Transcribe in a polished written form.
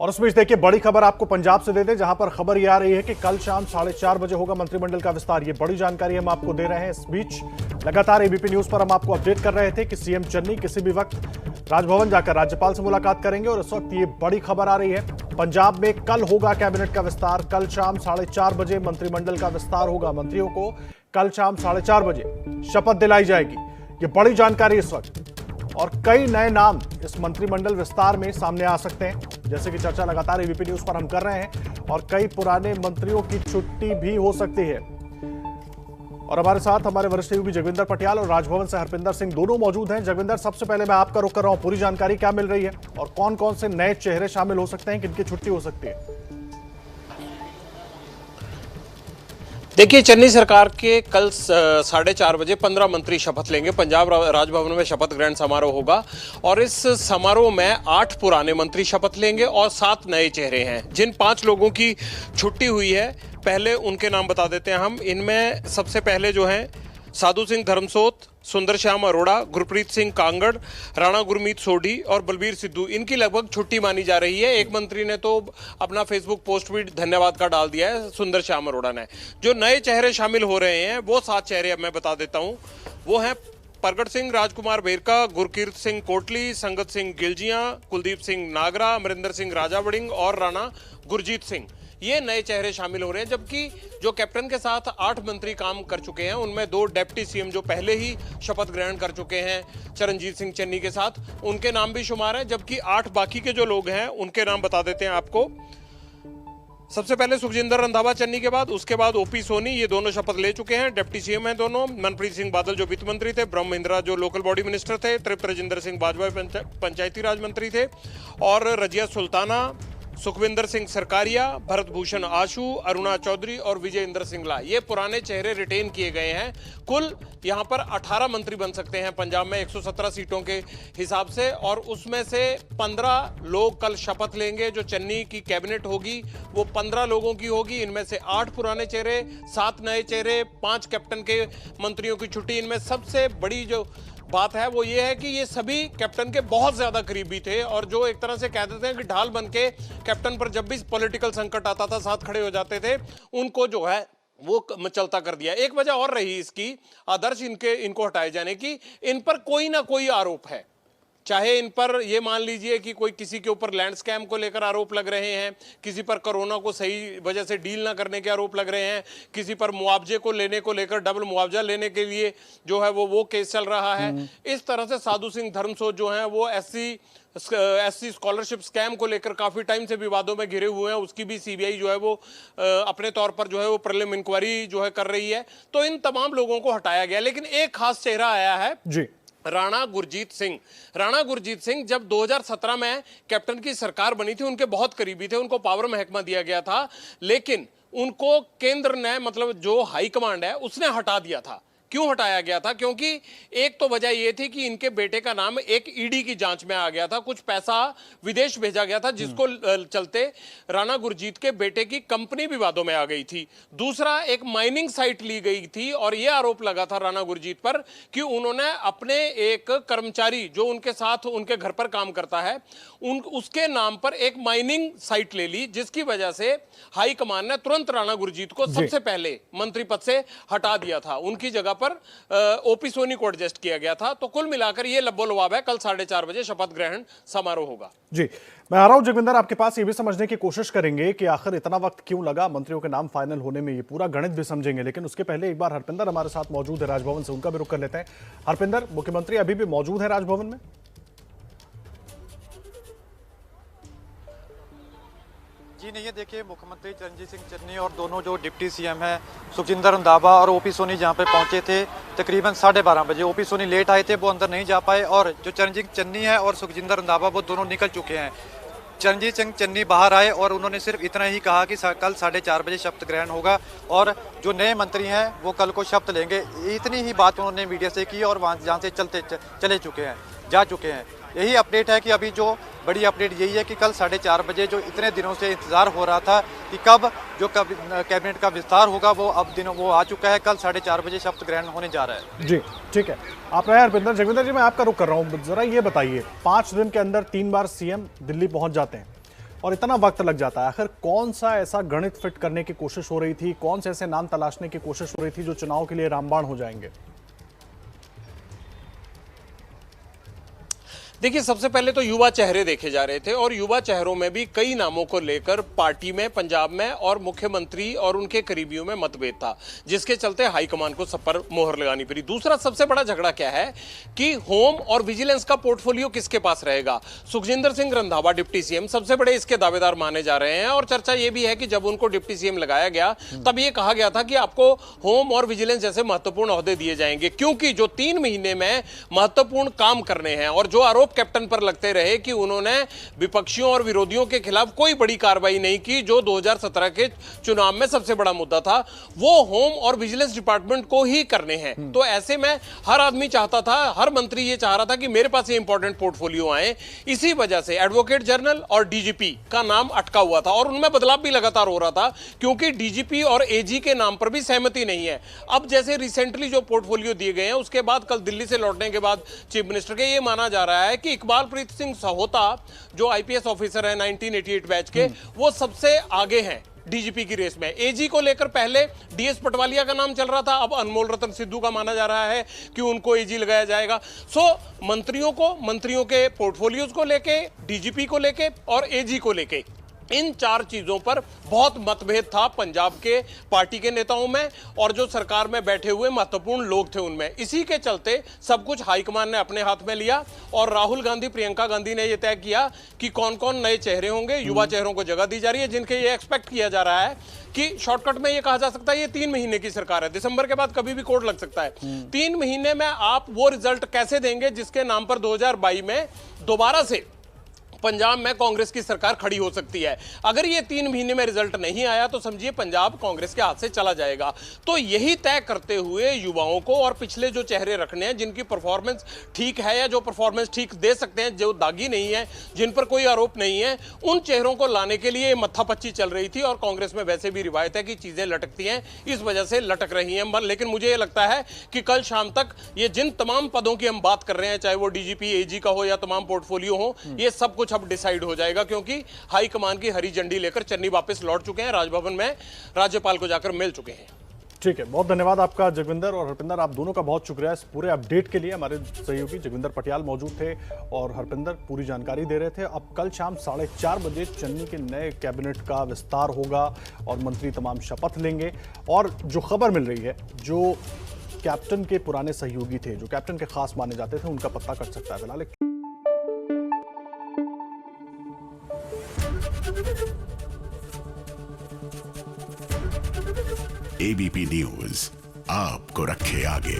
और उस बीच देखिए बड़ी खबर आपको पंजाब से दे दें, जहां पर खबर यह आ रही है कि कल शाम 4:30 बजे होगा मंत्रिमंडल का विस्तार। ये बड़ी जानकारी हम आपको दे रहे हैं। इस बीच लगातार एबीपी न्यूज पर हम आपको अपडेट कर रहे थे कि सीएम चन्नी किसी भी वक्त राजभवन जाकर राज्यपाल से मुलाकात करेंगे और इस वक्त ये बड़ी खबर आ रही है, पंजाब में कल होगा कैबिनेट का विस्तार। कल शाम 4:30 बजे मंत्रिमंडल का विस्तार होगा। मंत्रियों को कल शाम 4:30 बजे शपथ दिलाई जाएगी। ये बड़ी जानकारी इस वक्त, और कई नए नाम इस मंत्रिमंडल विस्तार में सामने आ सकते हैं, जैसे कि चर्चा लगातार एबीपी न्यूज पर हम कर रहे हैं। और कई पुराने मंत्रियों की छुट्टी भी हो सकती है। और हमारे साथ हमारे वरिष्ठ सहयोगी जगविंदर पटियाल और राजभवन से हरपिंदर सिंह दोनों मौजूद हैं। जगविंदर, सबसे पहले मैं आपका रुख कर रहा हूं, पूरी जानकारी क्या मिल रही है और कौन कौन से नए चेहरे शामिल हो सकते हैं, किनकी छुट्टी हो सकती है? देखिए, चन्नी सरकार के कल 4:30 बजे 15 मंत्री शपथ लेंगे। पंजाब राजभवन में शपथ ग्रहण समारोह होगा और इस समारोह में 8 पुराने मंत्री शपथ लेंगे और 7 नए चेहरे हैं। जिन 5 लोगों की छुट्टी हुई है, पहले उनके नाम बता देते हैं हम। इनमें सबसे पहले जो हैं साधु सिंह धर्मसोत, सुंदर श्याम अरोड़ा, गुरप्रीत सिंह कांगड़, राणा गुरमीत सोढ़ी और बलबीर सिद्धू, इनकी लगभग छुट्टी मानी जा रही है। एक मंत्री ने तो अपना फेसबुक पोस्ट भी धन्यवाद का डाल दिया है, सुंदर श्याम अरोड़ा ने। जो नए चेहरे शामिल हो रहे हैं वो 7 चेहरे अब मैं बता देता हूं। वो हैं प्रगट सिंह राजकुमार बेरका, गुरकीरत सिंह कोटली, संगत सिंह गिलजियां, कुलदीप सिंह नागरा, अमरिंदर सिंह राजावड़िंग और राणा गुरजीत सिंह। ये नए चेहरे शामिल हो रहे हैं। जबकि जो कैप्टन के साथ 8 मंत्री काम कर चुके हैं, उनमें 2 डिप्टी सीएम जो पहले ही शपथ ग्रहण कर चुके हैं चरणजीत सिंह चन्नी के साथ, उनके नाम भी शुमार हैं। जबकि 8 बाकी के जो लोग हैं उनके नाम बता देते हैं आपको। सबसे पहले सुखजिंदर रंधावा चन्नी के बाद, उसके बाद ओपी सोनी, ये दोनों शपथ ले चुके हैं, डिप्टी सीएम हैं दोनों। मनप्रीत सिंह बादल जो वित्त मंत्री थे, ब्रह्म महिंद्रा जो लोकल बॉडी मिनिस्टर थे, तृप्त राजेंद्र सिंह बाजवा पंचायती राज मंत्री थे, और रजिया सुल्ताना, सुखविंदर सिंह सरकारिया, भरत भूषण आशु, अरुणा चौधरी और विजय इंद्र सिंगला, ये पुराने चेहरे रिटेन किए गए हैं। कुल यहां पर 18 मंत्री बन सकते हैं पंजाब में 117 सीटों के हिसाब से, और उसमें से 15 लोग कल शपथ लेंगे। जो चन्नी की कैबिनेट होगी वो 15 लोगों की होगी। इनमें से 8 पुराने चेहरे, 7 नए चेहरे, 5 कैप्टन के मंत्रियों की छुट्टी। इनमें सबसे बड़ी जो बात है वो ये है कि ये सभी कैप्टन के बहुत ज्यादा करीबी थे, और जो एक तरह से कह देते हैं कि ढाल बन के कैप्टन पर जब भी पॉलिटिकल संकट आता था साथ खड़े हो जाते थे, उनको जो है वो मचलता कर दिया। एक वजह और रही इसकी, आदर्श इनको हटाए जाने की, इन पर कोई ना कोई आरोप है। चाहे इन पर ये मान लीजिए कि कोई किसी के ऊपर लैंड स्कैम को लेकर आरोप लग रहे हैं, किसी पर कोरोना को सही वजह से डील ना करने के आरोप लग रहे हैं, किसी पर मुआवजे को लेने को लेकर डबल मुआवजा लेने के लिए जो है वो केस चल रहा है। इस तरह से साधु सिंह धर्मसोत जो है वो एससी स्कॉलरशिप स्कैम को लेकर काफी टाइम से विवादों में घिरे हुए हैं। उसकी भी सीबीआई जो है वो अपने तौर पर जो है वो प्रीलिम इंक्वायरी जो है कर रही है। तो इन तमाम लोगों को हटाया गया, लेकिन एक खास चेहरा आया है जी, राणा गुरजीत सिंह। राणा गुरजीत सिंह जब 2017 में कैप्टन की सरकार बनी थी, उनके बहुत करीबी थे, उनको पावर महकमा दिया गया था, लेकिन उनको केंद्र ने, मतलब जो हाई कमांड है, उसने हटा दिया था। क्यों हटाया गया था? क्योंकि एक तो वजह यह थी कि इनके बेटे का नाम एक ईडी की जांच में आ गया था, कुछ पैसा विदेश भेजा गया था, जिसको चलते राणा गुरजीत के बेटे की कंपनी विवादों में आ गई थी। दूसरा, एक माइनिंग साइट ली गई थी और यह आरोप लगा था राणा गुरजीत पर कि उन्होंने अपने एक कर्मचारी जो उनके साथ उनके घर पर काम करता है, उसके नाम पर एक माइनिंग साइट ले ली, जिसकी वजह से हाई कमान ने तुरंत राणा गुरजीत को सबसे पहले मंत्री पद से हटा दिया था। उनकी जगह पर ओपी सोनी को एडजस्ट किया गया था। तो कुल मिलाकर ये लब्बो लवाब है। कल 4:30 बजे शपथ ग्रहण समारोह होगा। जी, मैं आ रहा हूं जगविंदर, आपके पास ये भी समझने की कोशिश करेंगे कि आखिर इतना वक्त क्यों लगा मंत्रियों के नाम फाइनल होने में, ये पूरा गणित भी समझेंगे। लेकिन उसके पहले एक बार हरपिंदर हमारे साथ मौजूद है राजभवन से, उनका भी रुख कर लेते हैं। हरपिंदर, मुख्यमंत्री अभी भी मौजूद है राजभवन में? जी नहीं है, देखिए मुख्यमंत्री चरणजीत सिंह चन्नी और दोनों जो डिप्टी सीएम हैं सुखजिंदर रंधावा और ओपी सोनी जहां पे पहुंचे थे तकरीबन 12:30 बजे। ओपी सोनी लेट आए थे, वो अंदर नहीं जा पाए, और जो चरणजीत चन्नी है और सुखजिंदर रंधावा वो दोनों निकल चुके हैं। चरणजीत सिंह चन्नी बाहर आए और उन्होंने सिर्फ इतना ही कहा कि कल 4:30 बजे शपथ ग्रहण होगा और जो नए मंत्री हैं वो कल को शपथ लेंगे। इतनी ही बात उन्होंने मीडिया से की और वहाँ जहाँ से जा चुके हैं। यही अपडेट है कि अभी जो बड़ी अपडेट यही है कि कल 4:30 बजे जो इतने दिनों से इंतजार हो रहा था कि कब जो कैबिनेट का विस्तार होगा, वो आ चुका है। कल 4:30 बजे शपथ ग्रहण होने जा रहा है। जी ठीक है, आप रहे हरपिंदर। जगविंदर जी, मैं आपका रुख कर रहा हूँ, जरा ये बताइए, 5 दिन के अंदर 3 बार सीएम दिल्ली पहुंच जाते हैं, और इतना वक्त लग जाता है। आखिर कौन सा ऐसा गणित फिट करने की कोशिश हो रही थी, कौन से ऐसे नाम तलाशने की कोशिश हो रही थी जो चुनाव के लिए रामबाण हो जाएंगे? देखिए, सबसे पहले तो युवा चेहरे देखे जा रहे थे और युवा चेहरों में भी कई नामों को लेकर पार्टी में, पंजाब में और मुख्यमंत्री और उनके करीबियों में मतभेद था, जिसके चलते हाईकमान को सब पर मोहर लगानी पड़ी। दूसरा सबसे बड़ा झगड़ा क्या है कि होम और विजिलेंस का पोर्टफोलियो किसके पास रहेगा। सुखजिंदर सिंह रंधावा डिप्टी सीएम सबसे बड़े इसके दावेदार माने जा रहे हैं और चर्चा यह भी है कि जब उनको डिप्टी सीएम लगाया गया तब यह कहा गया था कि आपको होम और विजिलेंस जैसे महत्वपूर्ण ओहदे दिए जाएंगे, क्योंकि जो 3 महीने में महत्वपूर्ण काम करने हैं और जो आरोप कैप्टन पर लगते रहे कि उन्होंने विपक्षियों और विरोधियों के खिलाफ कोई बड़ी कार्रवाई नहीं की, जो 2017 के चुनाव में सबसे बड़ा मुद्दा था, वो होम और विजिलेंस डिपार्टमेंट को ही करने हैं। तो ऐसे में हर आदमी चाहता था, हर मंत्री ये चाह रहा था कि मेरे पास ये इंपॉर्टेंट पोर्टफोलियो आए। इसी वजह से एडवोकेट जनरल और डीजीपी का नाम अटका हुआ था और उनमें बदलाव भी लगातार हो रहा था, क्योंकि डीजीपी और एजी के नाम पर भी सहमति नहीं है। अब जैसे रिसेंटली जो पोर्टफोलियो दिए गए हैं, उसके बाद कल दिल्ली से लौटने के बाद चीफ मिनिस्टर के ये माना जा रहा है कि इकबालप्रीत सिंह सहोता जो आईपीएस ऑफिसर है 1988 बैच के, वो सबसे आगे हैं डीजीपी की रेस में। एजी को लेकर पहले डीएस पटवालिया का नाम चल रहा था, अब अनमोल रतन सिद्धू का माना जा रहा है कि उनको एजी लगाया जाएगा। सो मंत्रियों के पोर्टफोलियोज को लेके, डीजीपी को लेके और एजी को लेके, इन 4 चीजों पर बहुत मतभेद था पंजाब के पार्टी के नेताओं में और जो सरकार में बैठे हुए महत्वपूर्ण लोग थे उनमें। इसी के चलते सब कुछ हाईकमान ने अपने हाथ में लिया और राहुल गांधी, प्रियंका गांधी ने यह तय किया कि कौन कौन नए चेहरे होंगे। युवा चेहरों को जगह दी जा रही है, जिनके ये एक्सपेक्ट किया जा रहा है कि शॉर्टकट में ये कहा जा सकता है ये 3 महीने की सरकार है, दिसंबर के बाद कभी भी कोड लग सकता है। 3 महीने में आप वो रिजल्ट कैसे देंगे जिसके नाम पर 2022 में दोबारा से पंजाब में कांग्रेस की सरकार खड़ी हो सकती है। अगर ये 3 महीने में रिजल्ट नहीं आया तो समझिए पंजाब कांग्रेस के हाथ से चला जाएगा। तो यही तय करते हुए युवाओं को और पिछले जो चेहरे रखने हैं, जिनकी परफॉर्मेंस ठीक है या जो परफॉर्मेंस ठीक दे सकते हैं, जो दागी नहीं है, जिन पर कोई आरोप नहीं है, उन चेहरों को लाने के लिए मत्थापच्ची चल रही थी। और कांग्रेस में वैसे भी रिवायत है कि चीजें लटकती हैं, इस वजह से लटक रही हैं। लेकिन मुझे ये लगता है कि कल शाम तक ये जिन तमाम पदों की हम बात कर रहे हैं, चाहे वो डीजीपी, एजी का हो या तमाम पोर्टफोलियो हो, ये सब कुछ अब डिसाइड हो जाएगा, क्योंकि हाईकमान की हरी झंडी लेकर चन्नी वापस लौट चुके हैं, राजभवन में राज्यपाल को जाकर मिल चुके हैं। ठीक है, बहुत धन्यवाद आपका जगविंदर और हरपिंदर, आप दोनों का बहुत शुक्रिया इस पूरे अपडेट के लिए। हमारे सहयोगी जगविंदर पटियाल मौजूद थे और हरपिंदर पूरी जानकारी दे रहे थे। अब कल शाम 4:30 बजे चन्नी के नए कैबिनेट का विस्तार होगा और मंत्री तमाम शपथ लेंगे। और जो खबर मिल रही है, जो कैप्टन के पुराने सहयोगी थे, जो कैप्टन के खास माने जाते थे, उनका पत्ता कट सकता है फिलहाल। एबीपी न्यूज आपको रखे आगे।